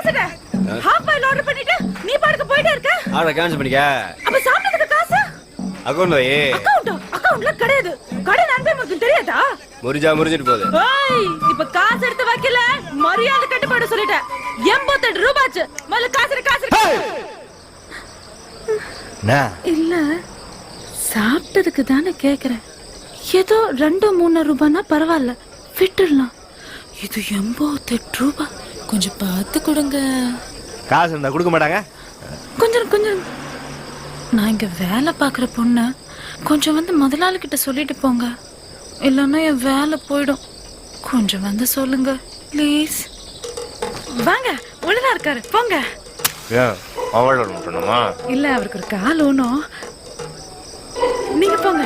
பேசுற? Half boil order பண்ணிட்டு நீ பாட்டுக்கு போயிட்டே இருக்க. ஆர்டர் கேன்சல் பண்ணிக்க. அப்ப சாப்பிட்டதுக்கு காசு? அக்கவுண்ட் வை. அக்கவுண்ட்ல கிடையாது. கடை நன்பே உங்களுக்கு தெரியாதா? முறிஞ்சிட்டு போகுது. ஏய், இப்ப காசு எடுத்து வைக்கல, மரியாதை கட்டுப்பாடு சொல்லிட்டேன். 88 ரூபாச்சு. முதல்ல காசு. இல்ல, சாப்பிட்டதுக்கு தானே கேக்குறேன். ஏதோ 2-3 ரூபாய்னா பரவாயில்ல, விட்டுடலாம். இது 88 ரூபாய். கொஞ்சம் பார்த்து கொடுங்க. காசு இருந்தா கொடுக்க மாட்டாங்க. கொஞ்சம் நான் இங்க வேலை பாக்குற பொண்ணு, கொஞ்சம் வந்து முதலாளி கிட்ட சொல்லிட்டு போங்க, இல்லைன்னா என் வேலை போயிடும். கொஞ்சம் வந்து சொல்லுங்க ப்ளீஸ். வாங்க, உள்ளதா இருக்காரு, போங்க. இல்ல, அவருக்கு ஒரு கால் ஊனும். நீங்க போங்க.